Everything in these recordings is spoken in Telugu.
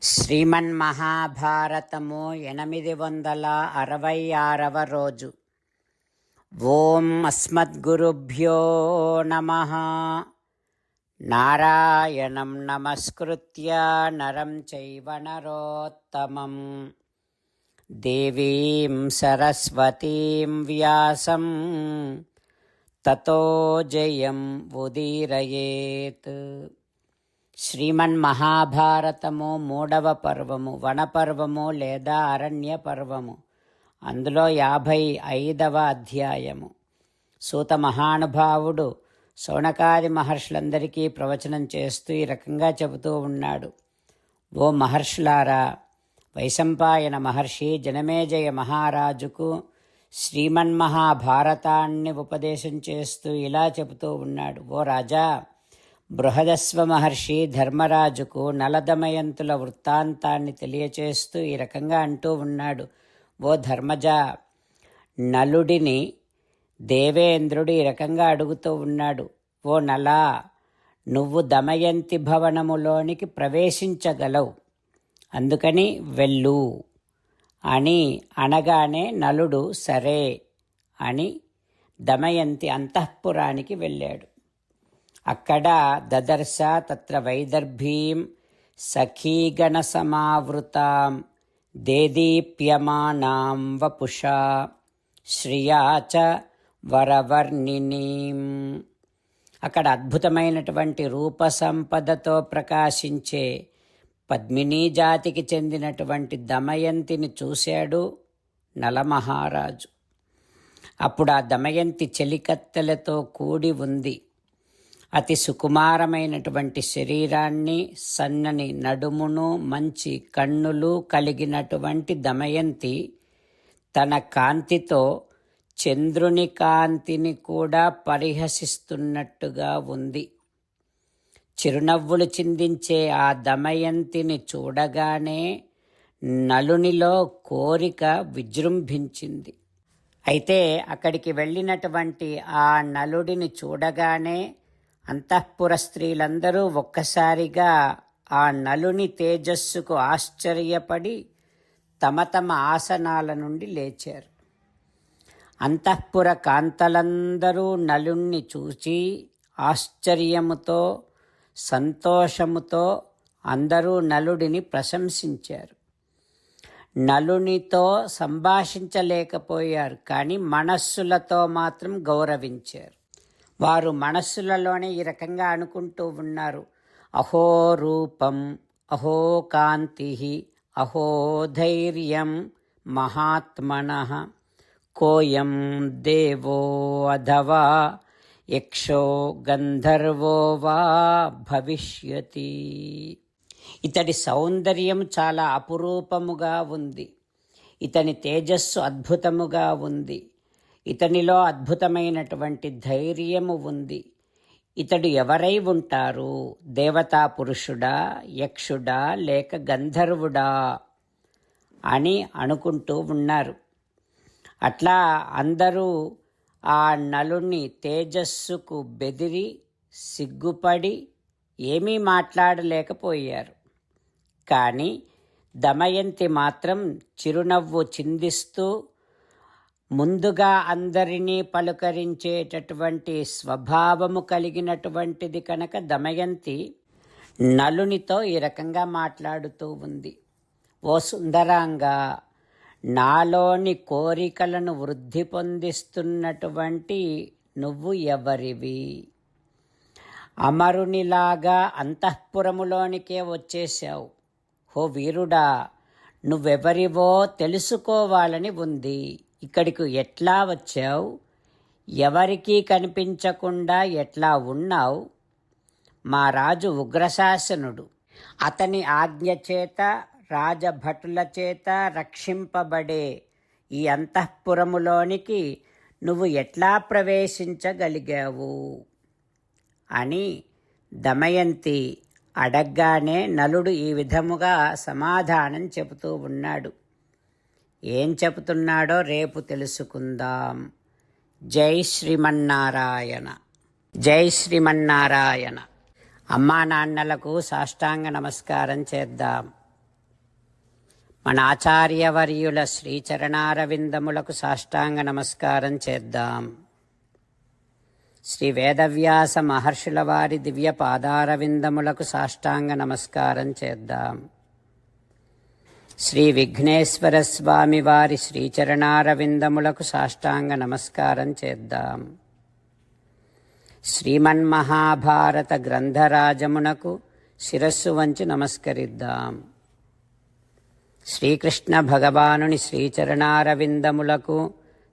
శ్రీమన్మహాభారతము 866వ రోజు. ఓం అస్మద్గురుభ్యో నమః. నారాయణం నమస్కృత్య నరం చైవ నరోత్తమం దేవీం సరస్వతీం వ్యాసం తతో జయం ఉదీరయేత్. శ్రీమన్మహాభారతము 3వ పర్వము, వనపర్వము లేదా అరణ్య పర్వము. అందులో 55వ అధ్యాయము. సూత మహానుభావుడు శౌనకాది మహర్షులందరికీ ప్రవచనం చేస్తూ ఈ రకంగా చెబుతూ ఉన్నాడు. ఓ మహర్షులారా, వైశంపాయన మహర్షి జనమేజయ మహారాజుకు శ్రీమన్మహాభారతాన్ని ఉపదేశం చేస్తూ ఇలా చెబుతూ ఉన్నాడు. ఓ రాజా, బృహదస్వ మహర్షి ధర్మరాజుకు నలదమయంతుల వృత్తాంతాన్ని తెలియచేస్తూ ఈ రకంగా అంటూ ఉన్నాడు. ఓ ధర్మజ, నలుడిని దేవేంద్రుడు ఈ రకంగా అడుగుతూ ఉన్నాడు. ఓ నలా, నువ్వు దమయంతి భవనములోనికి ప్రవేశించగలవు, అందుకని వెళ్ళు అని అనగానే నలుడు సరే అని దమయంతి అంతఃపురానికి వెళ్ళాడు. అక్కడ దదర్శ తత్ర వైదర్భీం సఖీగణ సమావృతాం దేదీప్యమానాం వపుషా శ్రియా చ వరవర్ణినీం. అక్కడ అద్భుతమైనటువంటి రూప సంపదతో ప్రకాశించే పద్మినీ జాతికి చెందినటువంటి దమయంతిని చూశాడు నలమహారాజు. అప్పుడు ఆ దమయంతి చెలికత్తెలతో కూడి ఉంది. అతి సుకుమారమైనటువంటి శరీరాన్ని, సన్నని నడుమును, మంచి కన్నులు కలిగినటువంటి దమయంతి తన కాంతితో చంద్రుని కాంతిని కూడా పరిహసిస్తున్నట్టుగా ఉంది. చిరునవ్వులు చిందించే ఆ దమయంతిని చూడగానే నలునిలో కోరిక విజృంభించింది. అయితే అక్కడికి వెళ్ళినటువంటి ఆ నలుడిని చూడగానే అంతఃపుర స్త్రీలందరూ ఒక్కసారిగా ఆ నలుని తేజస్సుకు ఆశ్చర్యపడి తమ తమ ఆసనాల నుండి లేచారు. అంతఃపుర కాంతలందరూ నలుణ్ణి చూచి ఆశ్చర్యముతో, సంతోషముతో అందరూ నలుడిని ప్రశంసించారు. నలునితో సంభాషించలేకపోయారు, కానీ మనస్సులతో మాత్రం గౌరవించారు. వారు మనస్సులలోనే ఈ రకంగా అనుకుంటూ ఉన్నారు. అహో రూపం, అహో కాంతి, అహో ధైర్యం మహాత్మనః, కోయం దేవో అథవా యక్షో గంధర్వో వా భవిష్యతి. ఇతడి సౌందర్యం చాలా అపురూపముగా ఉంది. ఇతని తేజస్సు అద్భుతముగా ఉంది. ఇతనిలో అద్భుతమైనటువంటి ధైర్యము ఉంది. ఇతడు ఎవరై ఉంటారు? దేవతా పురుషుడా, యక్షుడా, లేక గంధర్వుడా అని అనుకుంటూ ఉన్నారు. అట్లా అందరూ ఆ నలుని తేజస్సుకు బెదిరి సిగ్గుపడి ఏమీ మాట్లాడలేకపోయారు. కానీ దమయంతి మాత్రం చిరునవ్వు చిందిస్తూ ముందుగా అందరినీ పలుకరించేటటువంటి స్వభావము కలిగినటువంటిది కనుక దమయంతి నలునితో ఈ రకంగా మాట్లాడుతూ ఉంది. ఓ సుందరాంగా, నాలోని కోరికలను వృద్ధి పొందిస్తున్నటువంటి నువ్వు ఎవరివి? అమరునిలాగా అంతఃపురములోనికే వచ్చేశావు. ఓ వీరుడా, నువ్వెవరివో తెలుసుకోవాలని ఉంది. ఇక్కడికి ఎట్లా వచ్చావు? ఎవరికీ కనిపించకుండా ఎట్లా ఉన్నావు? మా రాజు ఉగ్రశాసనుడు, అతని ఆజ్ఞ చేత రాజభటుల చేత రక్షింపబడే ఈ అంతఃపురములోనికి నువ్వు ఎట్లా ప్రవేశించగలిగావు అని దమయంతి అడగ్గానే నలుడు ఈ విధముగా సమాధానం చెబుతూ ఉన్నాడు. ఏం చెబుతున్నాడో రేపు తెలుసుకుందాం. జై శ్రీమన్నారాయణ. జై శ్రీమన్నారాయణ. అమ్మా నాన్నలకు సాష్టాంగ నమస్కారం చేద్దాం. మన ఆచార్యవర్యుల శ్రీచరణారవిందములకు సాష్టాంగ నమస్కారం చేద్దాం. శ్రీ వేదవ్యాస మహర్షుల వారి దివ్య పాదారవిందములకు సాష్టాంగ నమస్కారం చేద్దాం. శ్రీ విఘ్నేశ్వర స్వామి వారి శ్రీచరణారవిందములకు సాష్టాంగ నమస్కారం చేద్దాం. శ్రీమన్మహాభారత గ్రంథరాజమునకు శిరస్సు వంచి నమస్కరిద్దాం. శ్రీకృష్ణ భగవానుని శ్రీచరణారవిందములకు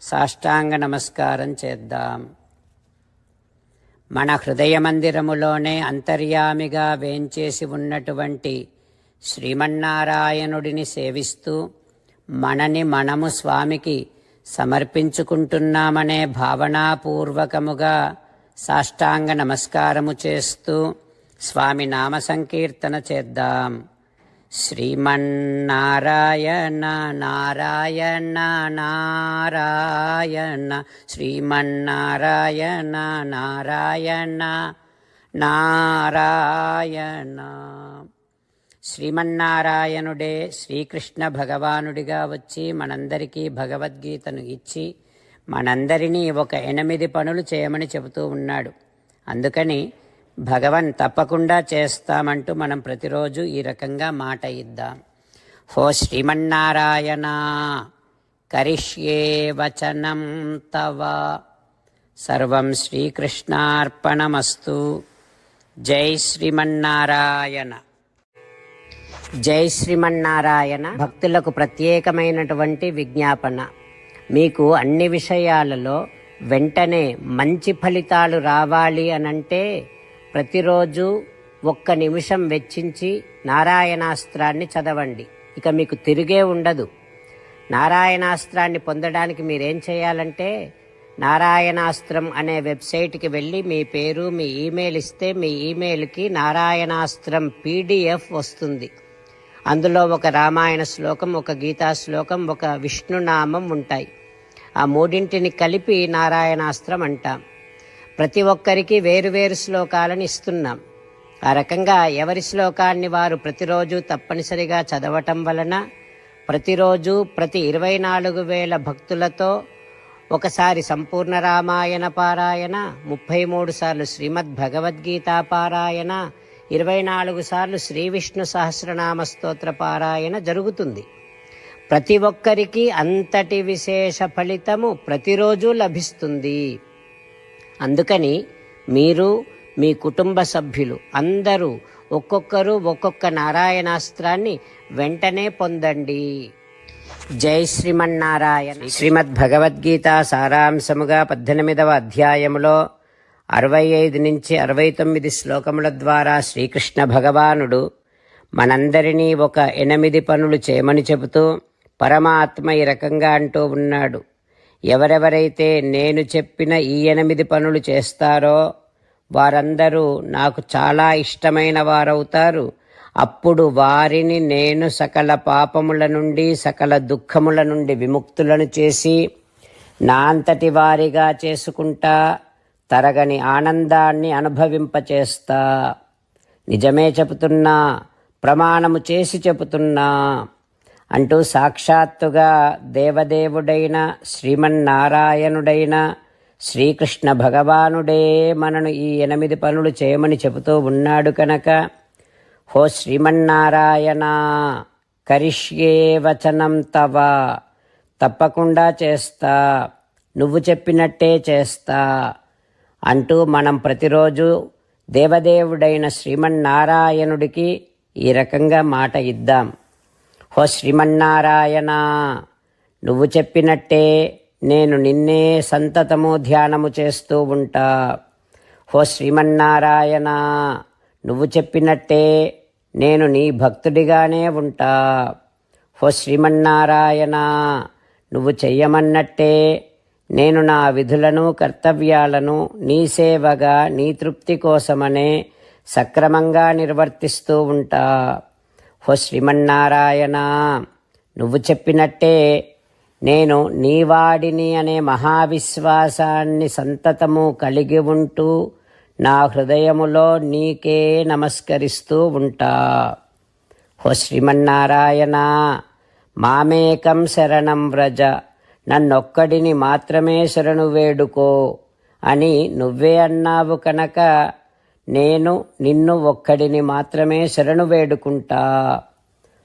సాష్టాంగ నమస్కారం చేద్దాం. మన హృదయ మందిరములోనే అంతర్యామిగా వేంచేసి ఉన్నటువంటి శ్రీమన్నారాయణుడిని సేవిస్తూ మనని మనము స్వామికి సమర్పించుకుంటున్నామనే భావనాపూర్వకముగా సాష్టాంగ నమస్కారము చేస్తూ స్వామి నామ సంకీర్తన చేద్దాం. శ్రీమన్నారాయణ నారాయణ నారాయణ శ్రీమన్నారాయణ నారాయణ నారాయణ. శ్రీమన్నారాయణుడే శ్రీకృష్ణ భగవానుడిగా వచ్చి మనందరికీ భగవద్గీతను ఇచ్చి మనందరినీ ఒక 8 పనులు చేయమని చెబుతూ ఉన్నాడు. అందుకని భగవన్ తప్పకుండా చేస్తామంటూ మనం ప్రతిరోజు ఈ రకంగా మాట ఇద్దాం. హో శ్రీమన్నారాయణ కరిష్యే వచనం తవ సర్వం శ్రీకృష్ణార్పణమస్తు. జై శ్రీమన్నారాయణ. జై శ్రీమన్నారాయణ. భక్తులకు ప్రత్యేకమైనటువంటి విజ్ఞాపన. మీకు అన్ని విషయాలలో వెంటనే మంచి ఫలితాలు రావాలి అనంటే ప్రతిరోజు 1 నిమిషం వెచ్చించి నారాయణాస్త్రాన్ని చదవండి. ఇక మీకు తిరిగే ఉండదు. నారాయణాస్త్రాన్ని పొందడానికి మీరేం చేయాలంటే నారాయణాస్త్రం అనే వెబ్సైట్కి వెళ్ళి మీ పేరు మీ ఈమెయిల్ ఇస్తే మీ ఈమెయిల్కి నారాయణాస్త్రం PDF వస్తుంది. అందులో ఒక రామాయణ శ్లోకం, ఒక గీతా శ్లోకం, ఒక విష్ణునామం ఉంటాయి. ఆ 3 కలిపి నారాయణాస్త్రం అంటాం. ప్రతి ఒక్కరికి వేరువేరు శ్లోకాలను ఇస్తున్నాం. ఆ రకంగా ఎవరి శ్లోకాన్ని వారు ప్రతిరోజు తప్పనిసరిగా చదవటం వలన ప్రతిరోజు ప్రతి 24,000 భక్తులతో ఒకసారి సంపూర్ణ రామాయణ పారాయణ, 33 సార్లు శ్రీమద్ భగవద్గీత పారాయణ, 24 సార్లు శ్రీ విష్ణు సహస్రనామ స్తోత్ర పారాయణ జరుగుతుంది. ప్రతి ఒక్కరికి అంతటి విశేష ఫలితము ప్రతిరోజు లభిస్తుంది. అందుకని మీరు మీ కుటుంబ సభ్యులు అందరూ ఒక్కొక్కరు ఒక్కొక్క నారాయణాస్త్రాన్ని వెంటనే పొందండి. జై శ్రీమన్నారాయణ. శ్రీమద్ భగవద్గీత సారాంశముగా 18వ అధ్యాయములో 65 నుంచి 69 శ్లోకముల ద్వారా శ్రీకృష్ణ భగవానుడు మనందరినీ ఒక 8 పనులు చేయమని చెబుతూ పరమాత్మ ఈ రకంగా అంటూ ఉన్నాడు. ఎవరెవరైతే నేను చెప్పిన ఈ 8 పనులు చేస్తారో వారందరూ నాకు చాలా ఇష్టమైన వారవుతారు. అప్పుడు వారిని నేను సకల పాపముల నుండి సకల దుఃఖముల నుండి విముక్తులను చేసి నా అంతటి వారిగా చేసుకుంటా, తరగని ఆనందాన్ని అనుభవింపచేస్తా. నిజమే చెబుతున్నా, ప్రమాణము చేసి చెబుతున్నా అంటూ సాక్షాత్తుగా దేవదేవుడైన శ్రీమన్నారాయణుడైన శ్రీకృష్ణ భగవానుడే మనను ఈ 8 పనులు చేయమని చెబుతూ ఉన్నాడు కనుక హో శ్రీమన్నారాయణ కరిష్యే వచనం తవ, తప్పకుండా చేస్తా, నువ్వు చెప్పినట్టే చేస్తా అంటూ మనం ప్రతిరోజు దేవదేవుడైన శ్రీమన్నారాయణుడికి ఈ రకంగా మాట ఇద్దాం. హో శ్రీమన్నారాయణ, నువ్వు చెప్పినట్టే నేను నిన్నే సంతతము ధ్యానము చేస్తూ ఉంటా. హో శ్రీమన్నారాయణ, నువ్వు చెప్పినట్టే నేను నీ భక్తుడిగానే ఉంటా. హో శ్రీమన్నారాయణ, నువ్వు చెయ్యమన్నట్టే నేను నా విధులను కర్తవ్యాలను నీ సేవగా నీ తృప్తి కోసమనే సక్రమంగా నిర్వర్తిస్తూ ఉంటా. హో శ్రీమన్నారాయణ, నువ్వు చెప్పినట్టే నేను నీవాడిని అనే మహావిశ్వాసాన్ని సంతతము కలిగి ఉంటూ నా హృదయములో నీకే నమస్కరిస్తూ ఉంటా. హో శ్రీమన్నారాయణ, మామేకం శరణం వ్రజ, నన్నొక్కడిని మాత్రమే శరణు వేడుకో అని నువ్వే అన్నావు కనుక నేను నిన్ను ఒక్కడిని మాత్రమే శరణు వేడుకుంటా.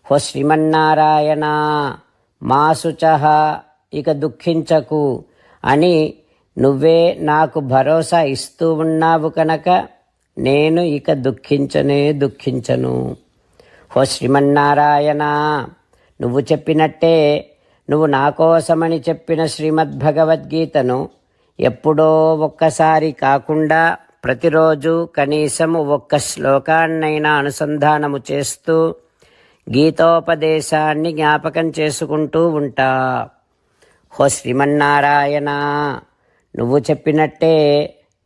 హో శ్రీమన్నారాయణ, మా శుచః, ఇక దుఃఖించకు అని నువ్వే నాకు భరోసా ఇస్తూ ఉన్నావు కనుక నేను ఇక దుఃఖించను. హో శ్రీమన్నారాయణ, నువ్వు చెప్పినట్టే నువ్వు నా కోసమని చెప్పిన శ్రీమద్భగవద్గీతను ఎప్పుడో ఒక్కసారి కాకుండా ప్రతిరోజు కనీసం ఒక్క శ్లోకాన్నైనా అనుసంధానము చేస్తూ గీతోపదేశాన్ని జ్ఞాపకం చేసుకుంటూ ఉంటా. హో శ్రీమన్నారాయణ, నువ్వు చెప్పినట్టే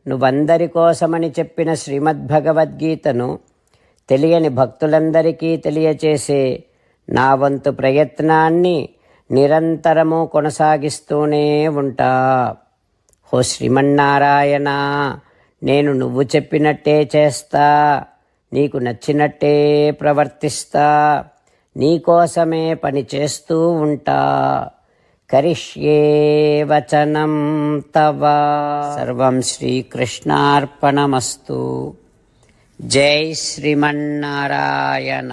నువ్వందరి కోసమని చెప్పిన శ్రీమద్భగవద్గీతను తెలియని భక్తులందరికీ తెలియచేసే నా వంతు ప్రయత్నాన్ని నిరంతరము కొనసాగిస్తూనే ఉంటా. హో శ్రీమన్నారాయణ, నేను నువ్వు చెప్పినట్టే చేస్తా, నీకు నచ్చినట్టే ప్రవర్తిస్తా, నీకోసమే పని చేస్తూ ఉంటా. కరిష్యే వచనం తవ. సర్వం శ్రీకృష్ణార్పణమస్తు. జై శ్రీమన్నారాయణ.